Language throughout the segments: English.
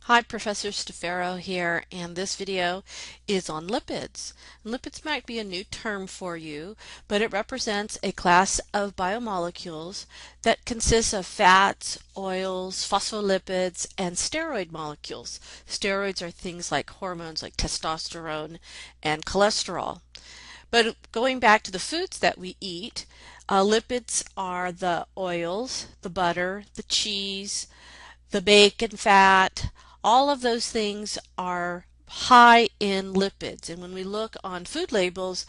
Hi, Professor Stefero here, and this video is on lipids. Lipids might be a new term for you, but it represents a class of biomolecules that consists of fats, oils, phospholipids, and steroid molecules. Steroids are things like hormones like testosterone and cholesterol. But going back to the foods that we eat, lipids are the oils, the butter, the cheese, the bacon fat. All of those things are high in lipids. And when we look on food labels,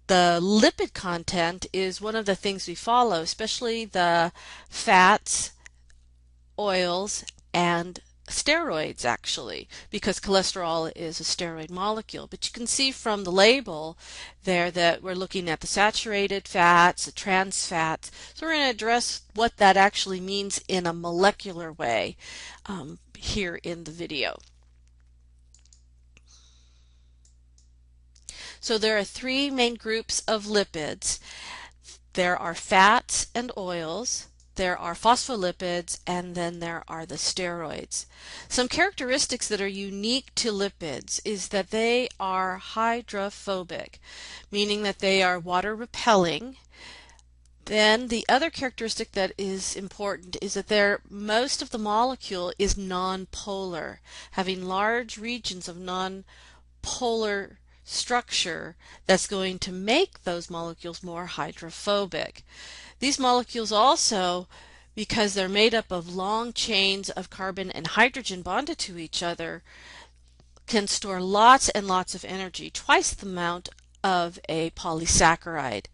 the lipid content is one of the things we follow, especially the fats, oils, and steroids actually, because cholesterol is a steroid molecule. But you can see from the label there that we're looking at the saturated fats, the trans fats. So we're going to address what that actually means in a molecular way here in the video. So there are three main groups of lipids. There are fats and oils, there are phospholipids, and then there are the steroids. Some characteristics that are unique to lipids is that they are hydrophobic, meaning that they are water repelling. Then the other characteristic that is important is that most of the molecule is nonpolar, having large regions of nonpolar structure that's going to make those molecules more hydrophobic. These molecules also, because they're made up of long chains of carbon and hydrogen bonded to each other, can store lots and lots of energy, twice the amount of a polysaccharide.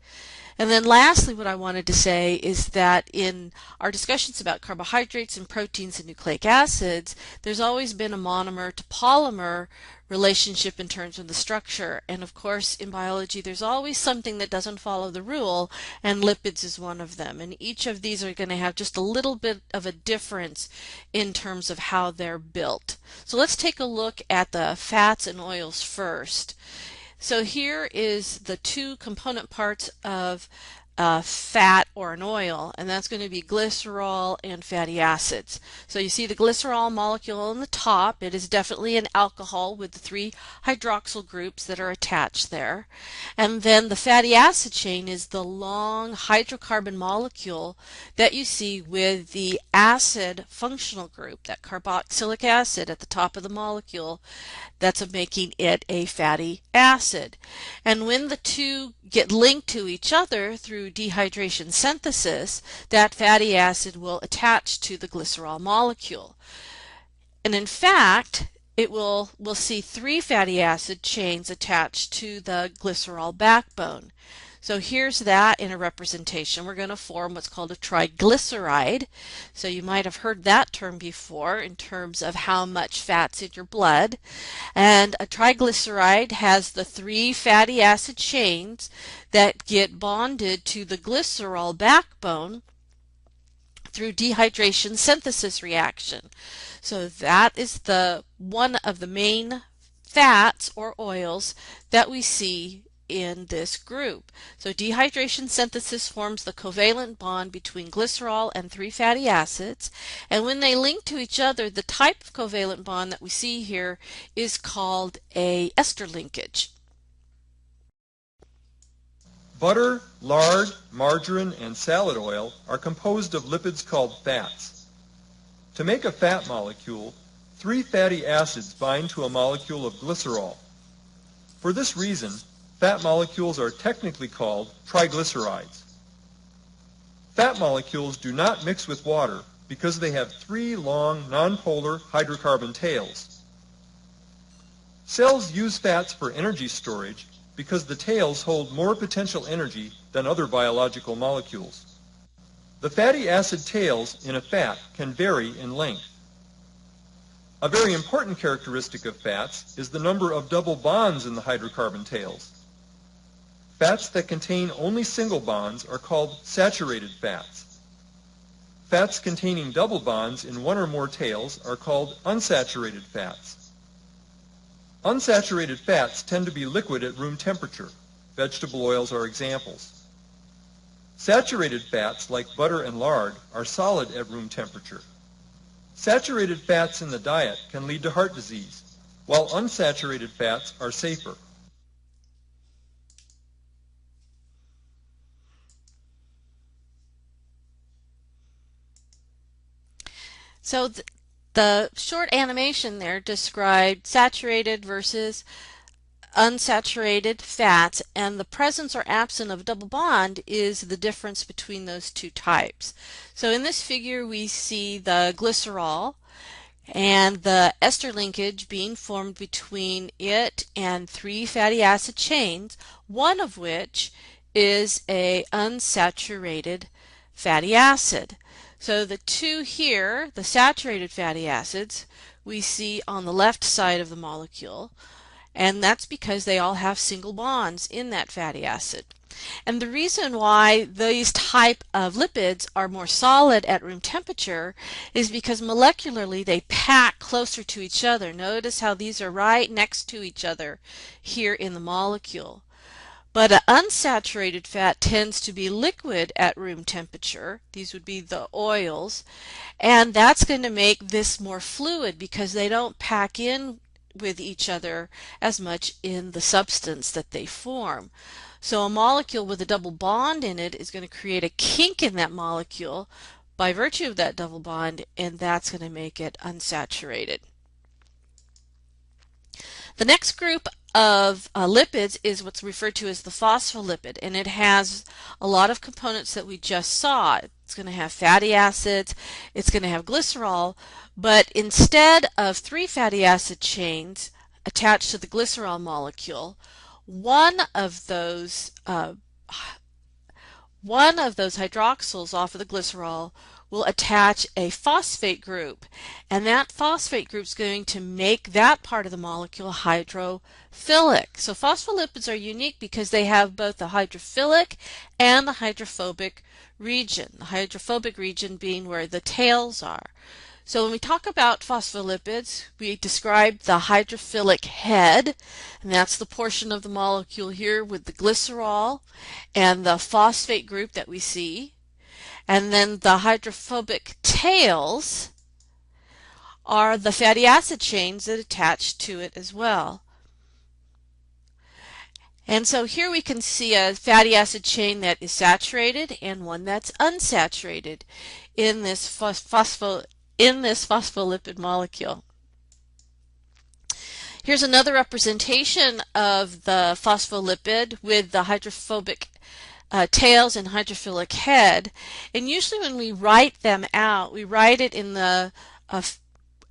And then lastly, what I wanted to say is that in our discussions about carbohydrates and proteins and nucleic acids, there's always been a monomer to polymer relationship in terms of the structure. And of course, in biology, there's always something that doesn't follow the rule, and lipids is one of them. And each of these are going to have just a little bit of a difference in terms of how they're built. So let's take a look at the fats and oils first. So here is the two component parts of fat or an oil, and that's going to be glycerol and fatty acids. So you see the glycerol molecule on the top. It is definitely an alcohol with the three hydroxyl groups that are attached there. And then the fatty acid chain is the long hydrocarbon molecule that you see with the acid functional group, that carboxylic acid at the top of the molecule, that's making it a fatty acid. And when the two get linked to each other through dehydration synthesis, that fatty acid will attach to the glycerol molecule. And in fact, we'll see three fatty acid chains attached to the glycerol backbone. So here's that in a representation. We're going to form what's called a triglyceride. So you might have heard that term before in terms of how much fat's in your blood. And a triglyceride has the three fatty acid chains that get bonded to the glycerol backbone through dehydration synthesis reaction. So that is one of the main fats or oils that we see in this group. So dehydration synthesis forms the covalent bond between glycerol and three fatty acids, and when they link to each other, the type of covalent bond that we see here is called a ester linkage. Butter, lard, margarine, and salad oil are composed of lipids called fats. To make a fat molecule, three fatty acids bind to a molecule of glycerol. For this reason, fat molecules are technically called triglycerides. Fat molecules do not mix with water because they have three long nonpolar hydrocarbon tails. Cells use fats for energy storage because the tails hold more potential energy than other biological molecules. The fatty acid tails in a fat can vary in length. A very important characteristic of fats is the number of double bonds in the hydrocarbon tails. Fats that contain only single bonds are called saturated fats. Fats containing double bonds in one or more tails are called unsaturated fats. Unsaturated fats tend to be liquid at room temperature. Vegetable oils are examples. Saturated fats, like butter and lard, are solid at room temperature. Saturated fats in the diet can lead to heart disease, while unsaturated fats are safer. So the short animation there described saturated versus unsaturated fats, and the presence or absence of double bond is the difference between those two types. So in this figure we see the glycerol and the ester linkage being formed between it and three fatty acid chains, one of which is a unsaturated fatty acid. So the two here, the saturated fatty acids, we see on the left side of the molecule, and that's because they all have single bonds in that fatty acid. And the reason why these type of lipids are more solid at room temperature is because molecularly they pack closer to each other. Notice how these are right next to each other here in the molecule. But an unsaturated fat tends to be liquid at room temperature. These would be the oils. And that's going to make this more fluid because they don't pack in with each other as much in the substance that they form. So a molecule with a double bond in it is going to create a kink in that molecule by virtue of that double bond, and that's going to make it unsaturated. The next group of lipids is what's referred to as the phospholipid, and it has a lot of components that we just saw. It's going to have fatty acids, it's going to have glycerol, but instead of three fatty acid chains attached to the glycerol molecule, one of those hydroxyls off of the glycerol will attach a phosphate group, and that phosphate group is going to make that part of the molecule hydrophilic. So phospholipids are unique because they have both the hydrophilic and the hydrophobic region, the hydrophobic region being where the tails are. So when we talk about phospholipids, we describe the hydrophilic head, and that's the portion of the molecule here with the glycerol and the phosphate group that we see. And then the hydrophobic tails are the fatty acid chains that attach to it as well. And so here we can see a fatty acid chain that is saturated and one that's unsaturated in this phospholipid molecule. Here's another representation of the phospholipid with the hydrophobic tails and hydrophilic head, and usually when we write them out, we write it in the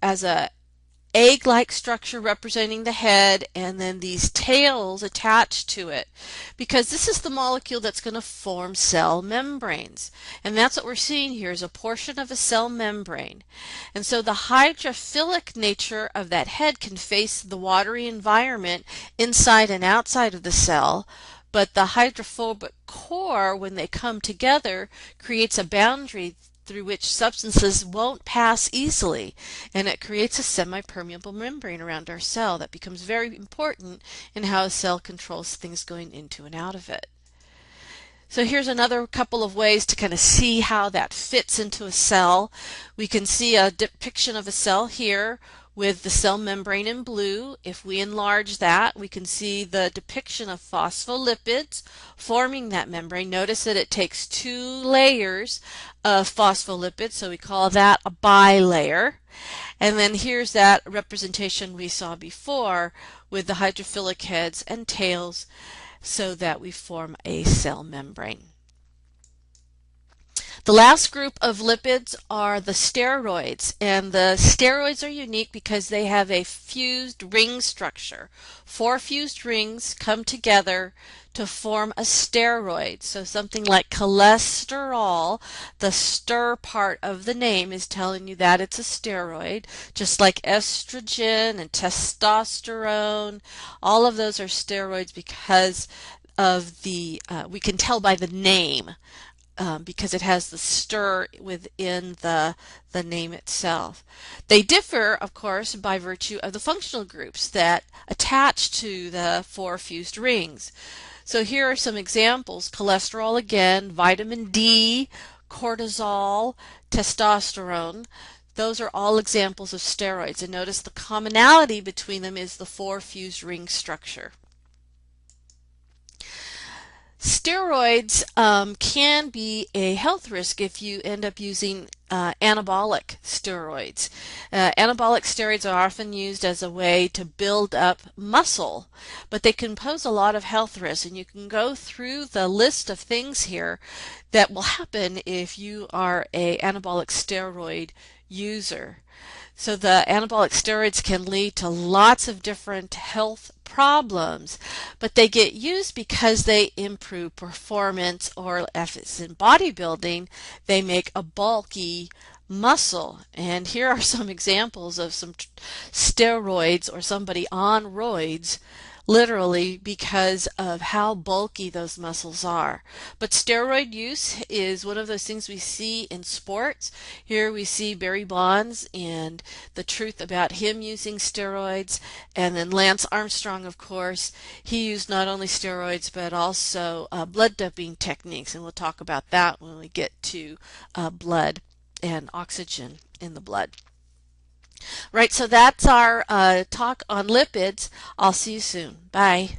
as a egg-like structure representing the head and then these tails attached to it, because this is the molecule that's going to form cell membranes, and that's what we're seeing here is a portion of a cell membrane. And so the hydrophilic nature of that head can face the watery environment inside and outside of the cell, but the hydrophobic core, when they come together, creates a boundary through which substances won't pass easily, and it creates a semi-permeable membrane around our cell that becomes very important in how a cell controls things going into and out of it. So here's another couple of ways to kind of see how that fits into a cell. We can see a depiction of a cell here with the cell membrane in blue. If we enlarge that, we can see the depiction of phospholipids forming that membrane. Notice that it takes two layers of phospholipids, so we call that a bilayer. And then here's that representation we saw before with the hydrophilic heads and tails so that we form a cell membrane. The last group of lipids are the steroids, and the steroids are unique because they have a fused ring structure. Four fused rings come together to form a steroid. So something like cholesterol, the ster part of the name is telling you that it's a steroid, just like estrogen and testosterone. All of those are steroids because of the, we can tell by the name. Because it has the ster within the name itself. They differ, of course, by virtue of the functional groups that attach to the four fused rings. So here are some examples. Cholesterol again, vitamin D, cortisol, testosterone. Those are all examples of steroids. And notice the commonality between them is the 4-fused ring structure. Steroids can be a health risk if you end up using anabolic steroids. Anabolic steroids are often used as a way to build up muscle, but they can pose a lot of health risks. And you can go through the list of things here that will happen if you are an anabolic steroid user. So the anabolic steroids can lead to lots of different health problems, but they get used because they improve performance, or if it's in bodybuilding, they make a bulky muscle. And here are some examples of some steroids or somebody on roids, literally because of how bulky those muscles are. But steroid use is one of those things we see in sports. Here we see Barry Bonds and the truth about him using steroids. And then Lance Armstrong, of course, he used not only steroids but also blood doping techniques. And we'll talk about that when we get to blood and oxygen in the blood. Right, so that's our talk on lipids. I'll see you soon. Bye.